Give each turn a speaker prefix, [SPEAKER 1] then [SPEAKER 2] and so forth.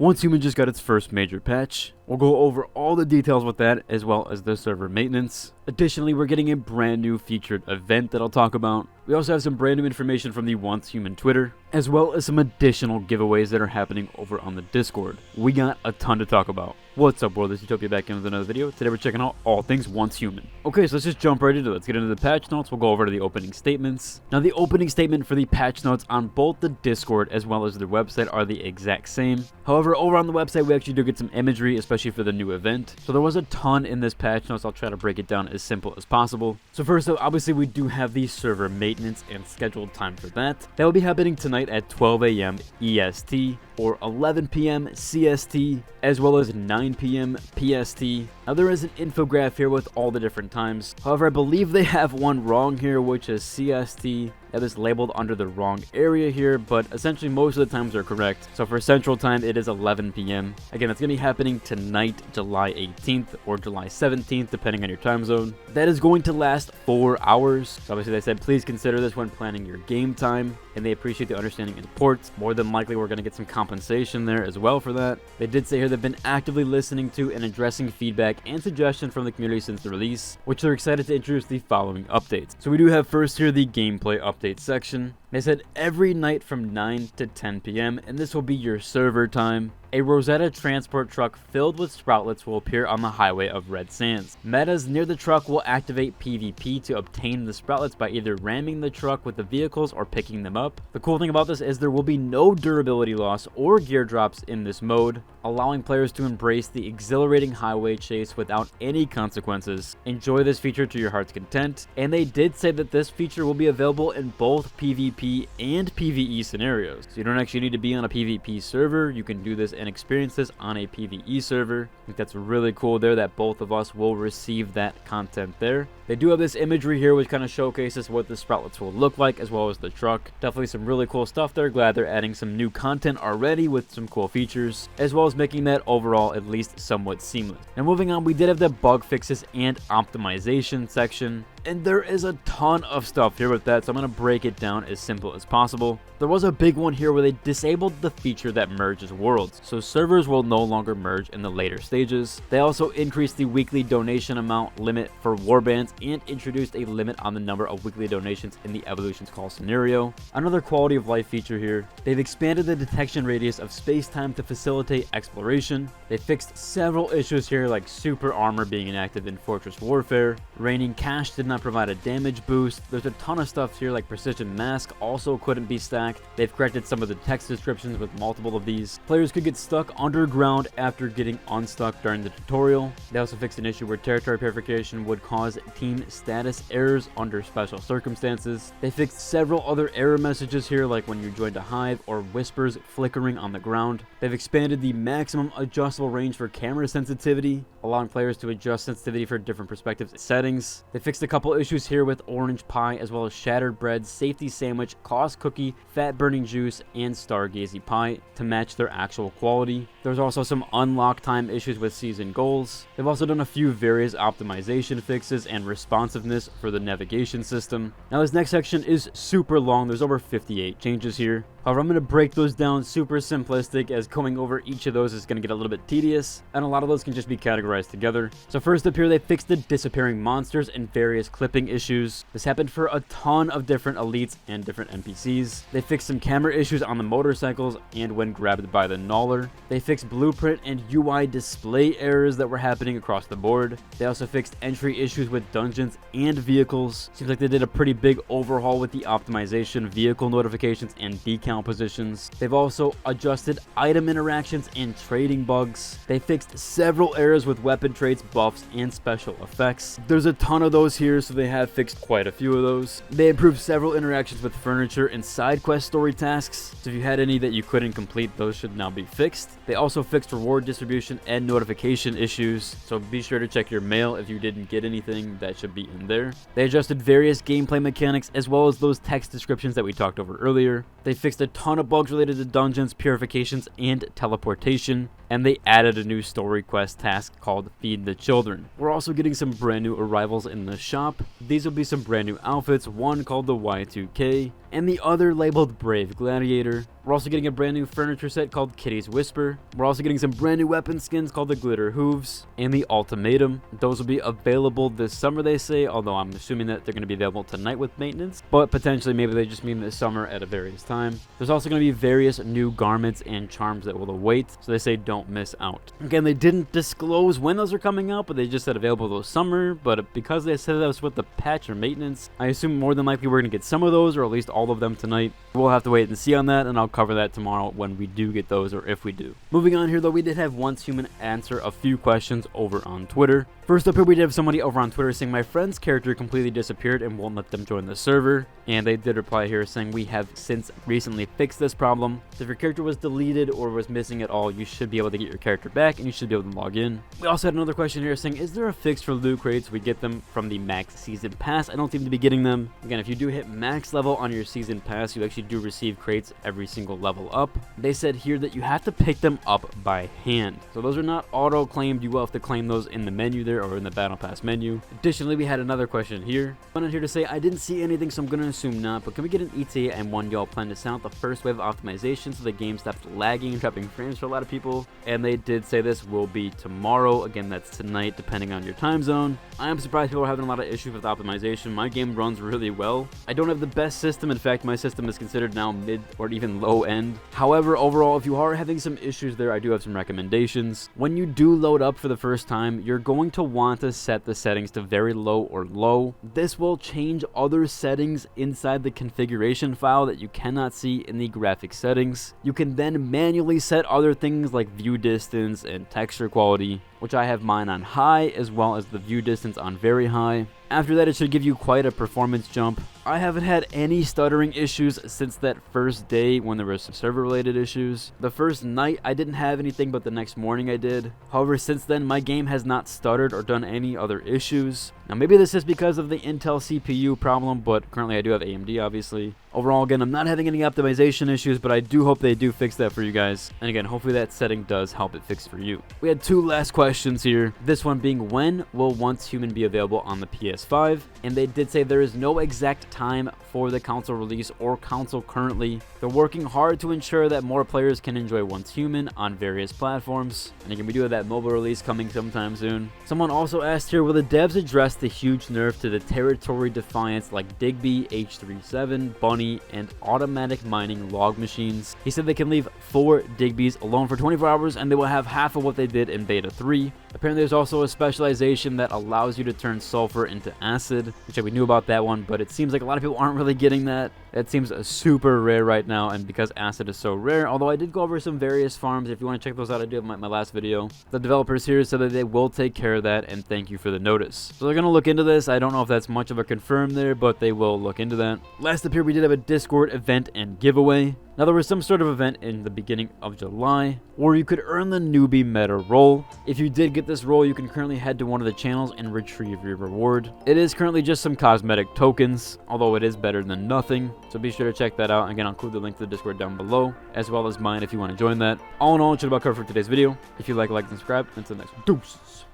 [SPEAKER 1] Once Human just got its first major patch. We'll go over all the details with that, as well as the server maintenance. Additionally, we're getting a brand new featured event that I'll talk about. We also have some brand new information from the Once Human Twitter, as well as some additional giveaways that are happening over on the Discord. We got a ton to talk about. What's up, world? It's Utopia back in with another video. Today we're checking out all things Once Human. Okay, so let's just jump right into it. Let's get into the patch notes. We'll go over to the opening statements. Now, the opening statement for the patch notes on both the Discord as well as their website are the exact same. However, over on the website, we actually do get some imagery, especially for the new event. So there was a ton in this patch notes. I'll try to break it down as simple as possible. So first up, obviously we do have the server maintenance and scheduled time for that. That will be happening tonight at 12 a.m. EST or 11 p.m. CST, as well as 9 p.m. PST. Now there is an infograph here with all the different times. However, I believe they have one wrong here, which is CST. That is labeled under the wrong area here, but essentially most of the times are correct. So for Central Time, it is 11 p.m. Again, it's going to be happening tonight, July 18th or July 17th, depending on your time zone. That is going to last 4 hours. So obviously they said, please consider this when planning your game time, and they appreciate the understanding and support. More than likely, we're going to get some compensation there as well for that. They did say here they've been actively listening to and addressing feedback and suggestions from the community since the release, which they're excited to introduce the following updates. So we do have first here the gameplay update section. They said every night from 9 to 10 p.m. and this will be your server time. A Rosetta transport truck filled with sproutlets will appear on the highway of Red Sands. Metas near the truck will activate PvP to obtain the sproutlets by either ramming the truck with the vehicles or picking them up. The cool thing about this is there will be no durability loss or gear drops in this mode, allowing players to embrace the exhilarating highway chase without any consequences. Enjoy this feature to your heart's content, and they did say that this feature will be available in both PvP and PvE scenarios. So you don't actually need to be on a PvP server. You can do this and experience this on a PvE server. I think that's really cool there that both of us will receive that content there. They do have this imagery here which kind of showcases what the sproutlets will look like, as well as the truck. Definitely some really cool stuff there. Glad they're adding some new content already with some cool features, as well as making that overall at least somewhat seamless. Now moving on, we did have the bug fixes and optimization section, and there is a ton of stuff here with that, so I'm going to break it down as simple as possible. There was a big one here where they disabled the feature that merges worlds, so servers will no longer merge in the later stages. They also increased the weekly donation amount limit for warbands and introduced a limit on the number of weekly donations in the Evolutions Call scenario. Another quality of life feature here, they've expanded the detection radius of space-time to facilitate exploration. They fixed several issues here like super armor being inactive in Fortress Warfare. Raining cash did not provide a damage boost. There's a ton of stuff here like Precision Mask also couldn't be stacked. They've corrected some of the text descriptions with multiple of these. Players could get stuck underground after getting unstuck during the tutorial. They also fixed an issue where territory purification would cause team status errors under special circumstances. They fixed several other error messages here like when you joined a hive or whispers flickering on the ground. They've expanded the maximum adjustable range for camera sensitivity, allowing players to adjust sensitivity for different perspectives and settings. They fixed a couple issues here with Orange Pie, as well as Shattered Bread, Safety Sandwich, Cost Cookie, Fat Burning Juice, and Stargazy Pie to match their actual quality. There's also some unlock time issues with season goals. They've also done a few various optimization fixes and responsiveness for the navigation system. Now this next section is super long. There's over 58 changes here. However, I'm going to break those down super simplistic, as going over each of those is going to get a little bit tedious, and a lot of those can just be categorized together. So first up here, they fixed the disappearing monsters and various clipping issues. This happened for a ton of different elites and different NPCs. They fixed some camera issues on the motorcycles and when grabbed by the Gnaller. They fixed blueprint and UI display errors that were happening across the board. They also fixed entry issues with dungeons and vehicles. Seems like they did a pretty big overhaul with the optimization, vehicle notifications, and decount positions. They've also adjusted item interactions and trading bugs. They fixed several errors with weapon traits, buffs, and special effects. There's a ton of those here, so they have fixed quite a few of those. They improved several interactions with furniture and side quest story tasks, so if you had any that you couldn't complete, those should now be fixed. They also fixed reward distribution and notification issues, so be sure to check your mail if you didn't get anything that should be in there. They adjusted various gameplay mechanics as well as those text descriptions that we talked over earlier. They fixed a ton of bugs related to dungeons, purifications, and teleportation. and they added a new story quest task called Feed the Children. We're also getting some brand new arrivals in the shop. These will be some brand new outfits, one called the Y2K, and the other labeled Brave Gladiator. We're also getting a brand new furniture set called Kitty's Whisper. We're also getting some brand new weapon skins called the Glitter Hooves and the Ultimatum. Those will be available this summer, they say, although I'm assuming that they're going to be available tonight with maintenance, but potentially maybe they just mean this summer at a various time. There's also going to be various new garments and charms that will await, so they say don't miss out. Again, they didn't disclose when those are coming out, but they just said available this summer, but because they said that was with the patch or maintenance, I assume more than likely we're going to get some of those, or at least all of them tonight. We'll have to wait and see on that, and I'll cover that tomorrow when we do get those, or if we do. Moving on here though, we did have Once Human answer a few questions over on Twitter. First up here, we did have somebody over on Twitter saying my friend's character completely disappeared and won't let them join the server, and they did reply here saying we have since recently fixed this problem. So if your character was deleted or was missing at all, you should be able to get your character back and you should be able to log in. We also had another question here saying, is there a fix for loot crates? We get them from the max season pass. I don't seem to be getting them. Again, if you do hit max level on your season pass, you actually do receive crates every single level up. They said here that you have to pick them up by hand. So those are not auto claimed. You will have to claim those in the menu there, or in the battle pass menu. Additionally, we had another question here. Someone here to say, I didn't see anything, so I'm going to assume not, but can we get an ETA and when y'all plan to sound out the first wave of optimization so the game stops lagging and dropping frames for a lot of people? And they did say this will be tomorrow. Again, that's tonight, depending on your time zone. I am surprised people are having a lot of issues with optimization. My game runs really well. I don't have the best system. In fact, my system is considered now mid or even low end. However, overall, if you are having some issues there, I do have some recommendations. When you do load up for the first time, you're going to want to set the settings to very low or low. This will change other settings inside the configuration file that you cannot see in the graphic settings. You can then manually set other things like view distance and texture quality, which I have mine on high, as well as the view distance on very high. After that, it should give you quite a performance jump. I haven't had any stuttering issues since that first day when there were some server related issues. The first night I didn't have anything, but the next morning I did. However, since then my game has not stuttered or done any other issues. Now maybe this is because of the Intel CPU problem, but currently I do have AMD obviously. Overall, again, I'm not having any optimization issues, but I do hope they do fix that for you guys. And again, hopefully that setting does help it fix for you. We had two last questions here. This one being, when will Once Human be available on the PS5? And they did say there is no exact time for the console release or console currently. They're working hard to ensure that more players can enjoy Once Human on various platforms. And again, we do have that mobile release coming sometime soon. Someone also asked here, will the devs address the huge nerf to the territory defiance like Digby, H37, Bunny, and automatic mining log machines? He said they can leave 4 Digbys alone for 24 hours and they will have half of what they did in Beta 3. Apparently there's also a specialization that allows you to turn sulfur into acid, which we knew about that one, but it seems like a lot of people aren't really getting that. That seems super rare right now, and because acid is so rare, although I did go over some various farms, if you want to check those out, I do have my last video. The developers here said that they will take care of that, and thank you for the notice. So they're going to look into this. I don't know if that's much of a confirm there, but they will look into that. Last up here, we did have a Discord event and giveaway. Now, there was some sort of event in the beginning of July where you could earn the newbie meta role. If you did get this role, you can currently head to one of the channels and retrieve your reward. It is currently just some cosmetic tokens, although it is better than nothing. So be sure to check that out. Again, I'll include the link to the Discord down below, as well as mine if you want to join that. All in all, it should about cover for today's video. If you like and subscribe. Until next one, deuces.